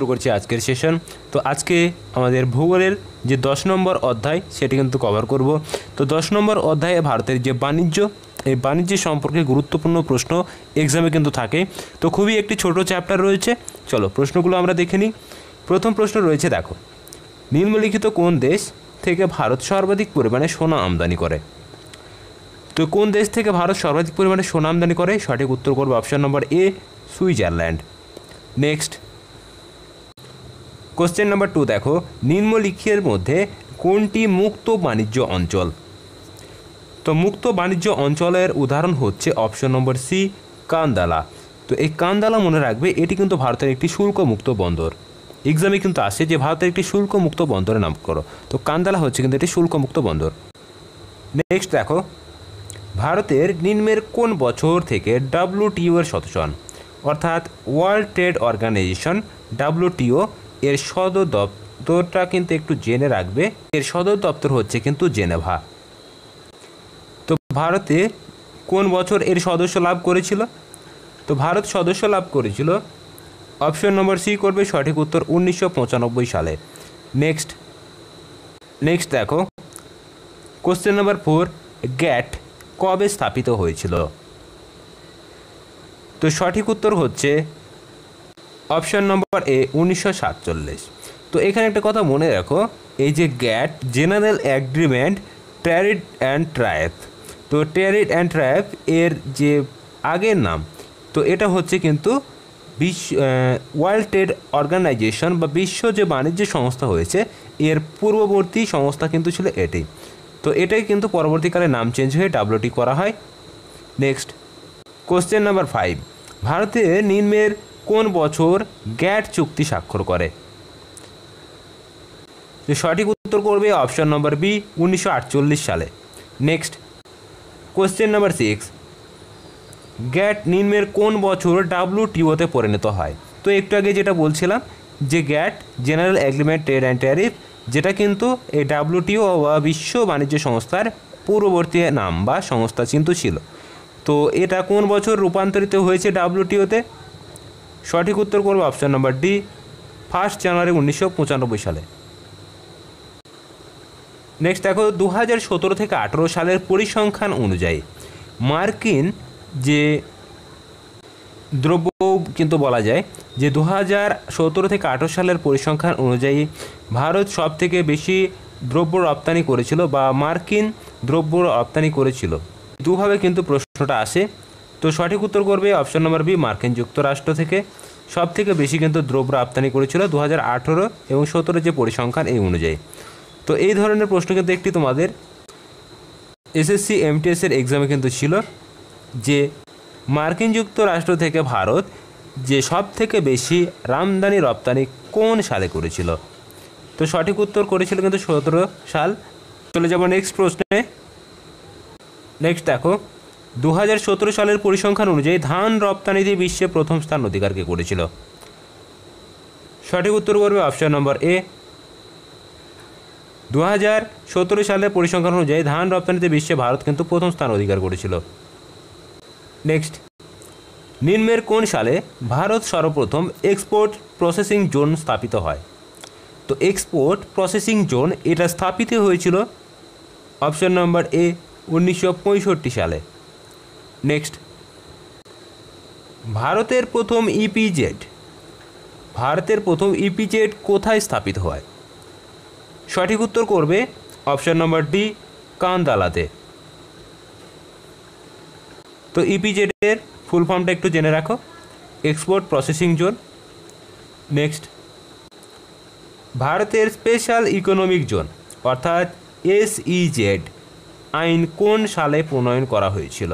শুরু করছি আজকের সেশন। তো আজকে আমাদের ভূগোলের যে 10 নম্বর অধ্যায় সেটি কিন্তু কভার করব। তো 10 নম্বর অধ্যায়ে ভারতের যে বাণিজ্য, এই বাণিজ্য সম্পর্কে গুরুত্বপূর্ণ প্রশ্ন এক্সামে কিন্তু থাকে। তো খুবই একটি ছোট চ্যাপ্টার রয়েছে, চলো প্রশ্নগুলো আমরা দেখে নিই। প্রথম প্রশ্ন রয়েছে, দেখো, নিম্নলিখিত কোন দেশ থেকে ভারত সর্বাধিক পরিমাণে সোনা আমদানি করে? তো কোন দেশ থেকে ভারত সর্বাধিক পরিমাণে সোনা আমদানি করে? সঠিক উত্তর করবে অপশন নম্বর এ, সুইজারল্যান্ড। নেক্সট কোশ্চেন নাম্বার 2, দেখো, নিম্নলিখিতের মধ্যে কোনটি মুক্ত বাণিজ্য অঞ্চল? তো মুক্ত বাণিজ্য অঞ্চলের উদাহরণ হচ্ছে অপশন নম্বর সি, কান্দালা। তো এই কান্দালা মনে রাখবে, এটি কিন্তু ভারতের একটি শুল্কমুক্ত বন্দর। এক্সামে কিন্তু আসে যে ভারতের একটি শুল্কমুক্ত বন্দরের নাম করো, তো কান্দালা হচ্ছে কিন্তু একটি শুল্কমুক্ত বন্দর। নেক্সট দেখো, ভারতের নিম্নের কোন বছর থেকে WTO এর সদস্য হন? অর্থাৎ ওয়ার্ল্ড ট্রেড অর্গানাইজেশন WTO এর সদর দপ্তরটা কিন্তু একটু জেনে রাখবে, এর সদর দপ্তর হচ্ছে কিন্তু জেনেভা। তো ভারতে কোন বছর এর সদস্য লাভ করেছিল? তো ভারত সদস্য লাভ করেছিল অপশন নম্বর সি করবে সঠিক উত্তর 1995 সালে। নেক্সট দেখো, কোশ্চেন নাম্বার 4, গ্যাট কবে স্থাপিত হয়েছিল? তো সঠিক উত্তর হচ্ছে অপশন নম্বর এ, 1947। তো এখানে একটা কথা মনে রাখো, এই যে GATT, general agreement tariff and trade, তো ট্যারিফ অ্যান্ড ট্রাইব এর যে আগের নাম, তো এটা হচ্ছে কিন্তু ওয়ার্ল্ড ট্রেড অর্গানাইজেশন বা বিশ্ব যে বাণিজ্য সংস্থা হয়েছে, এর পূর্ববর্তী সংস্থা কিন্তু ছিল এটি। তো এটাই কিন্তু পরবর্তীকালে নাম চেঞ্জ হয়ে WTO করা হয়। নেক্সট কোশ্চেন নাম্বার 5, ভারতের নিম্নের কোন বছর গ্যাট চুক্তি স্বাক্ষর করে? তো সঠিক উত্তর করবে অপশন নম্বর বি, 1948 সালে। নেক্সট কোশ্চেন নাম্বার 6, গ্যাট নিম্নের কোন বছর WTO-তে পরিণত হয়? তো একটু আগে যেটা বলছিলাম যে GATT, general agreement trade and tariff, যেটা কিন্তু এই WTO বা বিশ্ব বাণিজ্য সংস্থার পূর্ববর্তী নাম বা সংস্থা কিন্তু ছিল। তো এটা কোন বছর রূপান্তরিত হয়েছে WTO-তে? সঠিক উত্তর করবে অপশন নম্বর ডি, 1 জানুয়ারি 1995 সালে। নেক্সট দেখো, 2017 থেকে 18 সালের পরিসংখ্যান অনুযায়ী মার্কিন যে দ্রব্য কিন্তু বলা যায় যে 2017 থেকে 18 সালের পরিসংখ্যান অনুযায়ী ভারত সব থেকে বেশি দ্রব্য রপ্তানি করেছিল বা মার্কিন দ্রব্য রপ্তানি করেছিল। দুভাবে কিন্তু প্রশ্নটা আসে। তো সঠিক উত্তর করবে অপশন নম্বর বি, মার্কিন যুক্তরাষ্ট্র থেকে সব থেকে বেশি কিন্তু দ্রব্য রপ্তানি করেছিল 2018 এবং 17 যে পরিসংখ্যান এই অনুযায়ী। তো এই ধরনের প্রশ্ন কিন্তু একটি তোমাদের SSC MTS এর এক্সামে কিন্তু ছিল যে মার্কিন যুক্তরাষ্ট্র থেকে ভারত যে সব থেকে বেশি আমদানি রপ্তানি কোন সালে করেছিল? তো সঠিক উত্তর করেছিল কিন্তু 17 সাল। চলে যাব নেক্সট প্রশ্নে। নেক্সট দেখো, 2017 সালের পরিসংখ্যান অনুযায়ী ধান রপ্তানিতে বিশ্বে প্রথম স্থান অধিকার কে করেছিল? সঠিক উত্তর করবে অপশন নম্বর এ, 2017 সালের পরিসংখ্যান অনুযায়ী ধান রপ্তানিতে বিশ্বে ভারত কিন্তু প্রথম স্থান অধিকার করেছিল। নেক্সট, নিম্নের কোন সালে ভারত সর্বপ্রথম এক্সপোর্ট প্রসেসিং জোন স্থাপিত হয়? তো এক্সপোর্ট প্রসেসিং জোন এটা স্থাপিত হয়েছিল অপশন নম্বর এ, 1965 সালে। নেক্সট, ভারতের প্রথম ইপিজেড কোথায় স্থাপিত হয়? সঠিক উত্তর করবে অপশন নম্বর ডি, কান্দালাতে। তো ইপিজেডের ফুল ফর্মটা একটু জেনে রাখো, এক্সপোর্ট প্রসেসিং জোন। নেক্সট, ভারতের স্পেশাল ইকোনমিক জোন অর্থাৎ SEZ আইন কোন সালে প্রণয়ন করা হয়েছিল?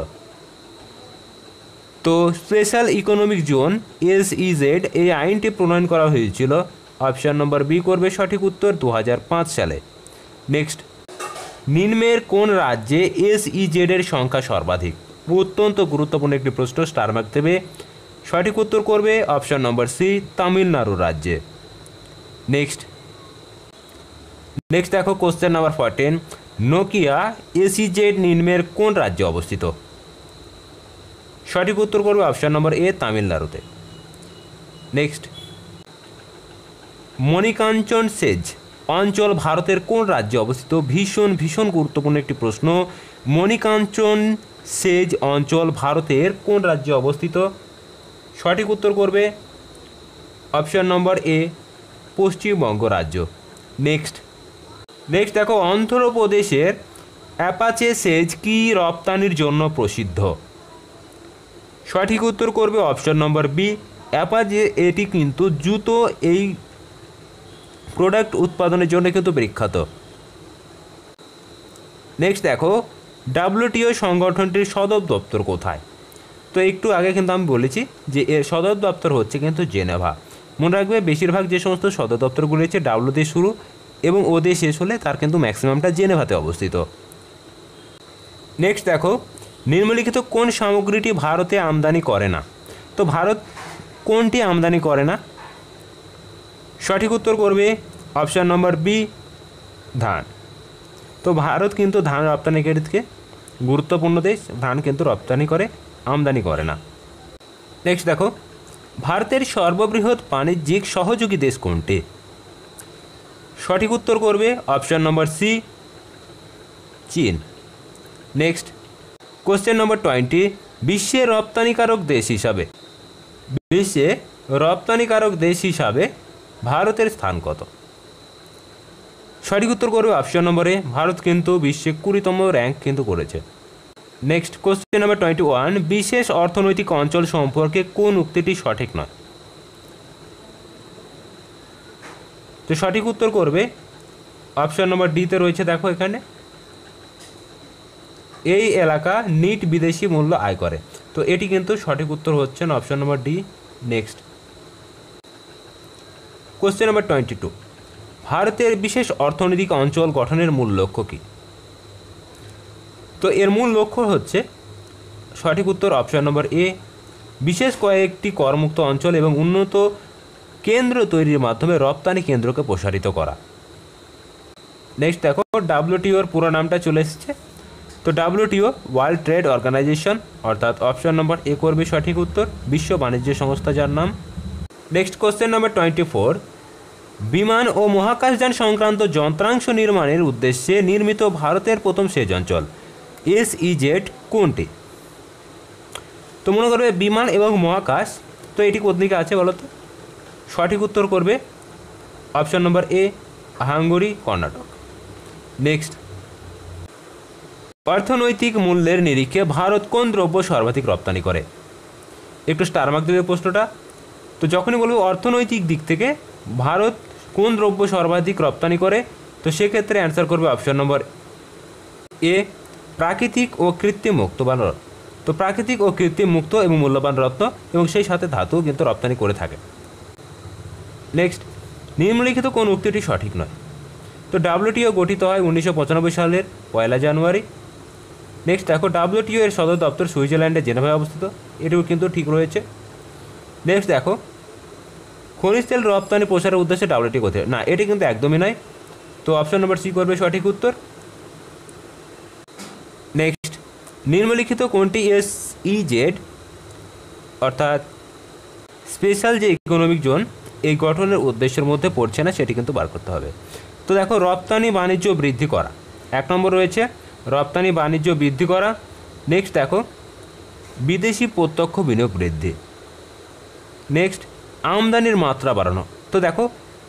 তো স্পেশাল ইকোনমিক জোন SEZ এই আইনটি প্রণয়ন করা হয়েছিল অপশন নম্বর বি করবে সঠিক উত্তর 2005 সালে। নেক্সট, নিম্নের কোন রাজ্যে SEZ এর সংখ্যা সর্বাধিক? অত্যন্ত গুরুত্বপূর্ণ একটি প্রশ্ন, স্টার মার্ক দেবে। সঠিক উত্তর করবে অপশন নম্বর সি, তামিলনাড়ু রাজ্যে। নেক্সট দেখো কোশ্চেন নাম্বার 14, নোকিয়া SEZ নিম্নের কোন রাজ্যে অবস্থিত? সঠিক উত্তর করবে অপশন নম্বর এ, তামিলনাড়ুতে। নেক্সট, মণিকাঞ্চন সেজ অঞ্চল ভারতের কোন রাজ্যে অবস্থিত? ভীষণ ভীষণ গুরুত্বপূর্ণ একটি প্রশ্ন। মণিকাঞ্চন সেজ অঞ্চল ভারতের কোন রাজ্যে অবস্থিত? সঠিক উত্তর করবে অপশন নম্বর এ, পশ্চিমবঙ্গ রাজ্য। নেক্সট দেখো, অন্ধ্রপ্রদেশের অ্যাপাচে সেজ কি রপ্তানির জন্য প্রসিদ্ধ? সঠিক উত্তর করবে অপশন নম্বর বি, অ্যাপাচে। এটি কিন্তু জুতো এই প্রোডাক্ট উৎপাদনের জন্য কিন্তু বিখ্যাত। নেক্সট দেখো, ডাব্লিউটিও সংগঠনটির সদর দপ্তর কোথায়? তো একটু আগে কিন্তু আমি বলেছি যে এর সদর দপ্তর হচ্ছে কিন্তু জেনেভা। মনে রাখবে, বেশিরভাগ যে সমস্ত সদর দপ্তরগুলো হচ্ছে ডাব্লিউ দিয়ে শুরু এবং ও দিয়ে শেষ হলে তার কিন্তু ম্যাক্সিমামটা জেনেভাতে অবস্থিত। নেক্সট দেখো, নিম্নলিখিত কোন সামগ্রীটি ভারতে আমদানি করে না? তো ভারত কোনটি আমদানি করে না? সঠিক উত্তর করবে অপশান নম্বর বি, ধান। তো ভারত কিন্তু ধান রপ্তানিকারীকে গুরুত্বপূর্ণ দেশ, ধান কিন্তু রপ্তানি করে, আমদানি করে না। নেক্সট দেখো, ভারতের সর্ববৃহৎ বাণিজ্যিক সহযোগী দেশ কোনটি? সঠিক উত্তর করবে অপশান নম্বর সি, চীন। নেক্সট কোশ্চেন নম্বর 20, বিশ্বের রপ্তানিকারক দেশ হিসাবে ভারতের স্থান কত? সঠিক উত্তর করবে অপশন নম্বর এ, ভারত কিন্তু বিশ্বে 20তম র্যাঙ্ক কিন্তু করেছে। নেক্সট কোশ্চেন নম্বর 21, বিশেষ অর্থনৈতিক অঞ্চল সম্পর্কে কোন উক্তিটি সঠিক নয়? তো সঠিক উত্তর করবে অপশন নম্বর ডিতে রয়েছে, দেখো এখানে, এই এলাকা নিট বিদেশি মূল্য আয় করে। তো এটি কিন্তু সঠিক উত্তর হচ্ছে না, option number D. Next question নম্বর 22, ভারতের বিশেষ অর্থনৈতিক অঞ্চল গঠনের মূল লক্ষ্য কী? তো এর মূল লক্ষ্য হচ্ছে, সঠিক উত্তর অপশন নম্বর এ, বিশেষ কয়েকটি করমুক্ত অঞ্চল এবং উন্নত কেন্দ্র তৈরির মাধ্যমে রপ্তানি কেন্দ্রকে প্রসারিত করা। নেক্সট দেখো, ডাব্লিউটিওর পুরো নামটা চলে এসেছে। তো ডাব্লিউটিও ওয়ার্ল্ড ট্রেড অর্গানাইজেশন, অর্থাৎ অপশন নম্বর এ করবে সঠিক উত্তর, বিশ্ব বাণিজ্য সংস্থা যার নাম। নেক্সট কোশ্চেন নম্বর 24, বিমান ও মহাকাশযান সংক্রান্ত যন্ত্রাংশ নির্মাণের উদ্দেশ্যে নির্মিত ভারতের প্রথম সেচ অঞ্চল SEZ কোনটি? তো মনে করবে বিমান এবং মহাকাশ, তো এটি কোথা আছে বলো তো? সঠিক উত্তর করবে অপশন নম্বর এ, হাঙ্গেরি, কর্ণাটক। নেক্সট, অর্থনৈতিক মূল্যের নিরিখে ভারত কোন দ্রব্য সর্বাধিক রপ্তানি করে? একটু স্টার মার্ক দেবে প্রশ্নটা। তো যখনই বলবো অর্থনৈতিক দিক থেকে ভারত কোন দ্রব্য সর্বাধিক রপ্তানি করে, তো সেক্ষেত্রে অ্যান্সার করবে অপশন নম্বর এ, প্রাকৃতিক ও কৃত্রিম মুক্তবান রত্ন। তো প্রাকৃতিক ও কৃত্রিম মুক্ত এবং মূল্যবান রত্ন এবং সেই সাথে ধাতু কিন্তু রপ্তানি করে থাকে। নেক্সট, নিম্নলিখিত কোন উক্তিটি সঠিক নয়? তো ডাব্লিউটিও গঠিত হয় 1995 সালের 1 জানুয়ারি। নেক্সট দেখো, ডাব্লিউটিও এর সদর দপ্তর সুইজারল্যান্ডে জেনেভায় অবস্থিত, এটিও কিন্তু ঠিক রয়েছে। নেক্সট দেখো, খনিজ তেল রপ্তানি প্রসারের উদ্দেশ্যে ডাব্লিউটিও কোথায়? না, এটি কিন্তু একদমই নয়। তো অপশন নম্বর সি করবে সঠিক উত্তর। নেক্সট, নিম্নলিখিত কোনটি SEZ অর্থাৎ স্পেশাল যে ইকোনমিক জোন এই গঠনের উদ্দেশ্যের মধ্যে পড়ছে না, সেটি কিন্তু বার করতে হবে। তো দেখো, রপ্তানি বাণিজ্য বৃদ্ধি করা, 1 নম্বর রয়েছে রপ্তানি বাণিজ্য বৃদ্ধি করা। নেক্সট দেখো, বিদেশি প্রত্যক্ষ বিনিয়োগ বৃদ্ধি। নেক্সট, আমদানির মাত্রা বাড়ানো। তো দেখো,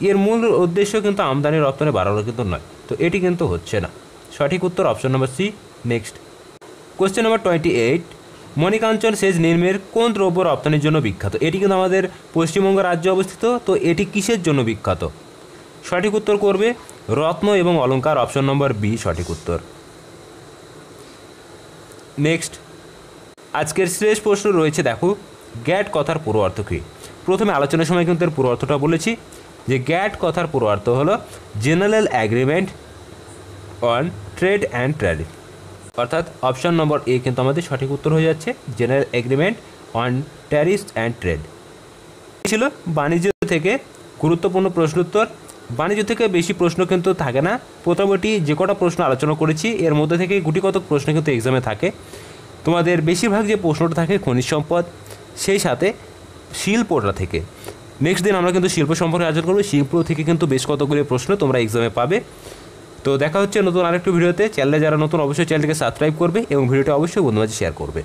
এর মূল উদ্দেশ্য কিন্তু আমদানি রপ্তানি বাড়ানো কিন্তু নয়, তো এটি কিন্তু হচ্ছে না। সঠিক উত্তর option number C. Next question number 28, মণিকাঞ্চন সেচ নির্মের কোন দ্রব্য রপ্তানির জন্য বিখ্যাত? এটি কিন্তু আমাদের পশ্চিমবঙ্গ রাজ্যে অবস্থিত। তো এটি কিসের জন্য বিখ্যাত? সঠিক উত্তর করবে রত্ন এবং অলংকার, অপশন নম্বর বি সঠিক উত্তর। নেক্সট আজকের শেষ প্রশ্ন রয়েছে, দেখো, গ্যাট কথার পুরো অর্থ কী? প্রথমে আলোচনার সময় কিন্তু এর পুরো অর্থটা বলেছি যে গ্যাট কথার পুরো অর্থ হলো general agreement on trade and tariff, অর্থাৎ অপশন নম্বর এ কিন্তু আমাদের সঠিক উত্তর হয়ে যাচ্ছে, general agreement on tariff and trade. ছিল বাণিজ্য থেকে গুরুত্বপূর্ণ প্রশ্ন উত্তর। বাণিজ্য থেকে বেশি প্রশ্ন কিন্তু থাকে না, প্রথমটি যে কটা প্রশ্ন আলোচনা করেছি এর মধ্যে থেকে গুটিকতক প্রশ্ন কিন্তু এক্সামে থাকে। তোমাদের বেশিরভাগ যে প্রশ্নটা থাকে খনিজ সম্পদ, সেই সাথে শিল্পটা থেকে, নেক্সট দিন আমরা কিন্তু শিল্প সম্পর্কে আলোচনা করবো। শিল্প থেকে কিন্তু বেশ কতগুলি প্রশ্ন তোমরা এক্সামে পাবে। তো দেখা হচ্ছে নতুন আরেকটু ভিডিওতে। চ্যানেলে যারা নতুন অবশ্যই চ্যানেলটিকে সাবস্ক্রাইব করবে এবং ভিডিওটা অবশ্যই বন্ধুদের মাঝে শেয়ার করবে।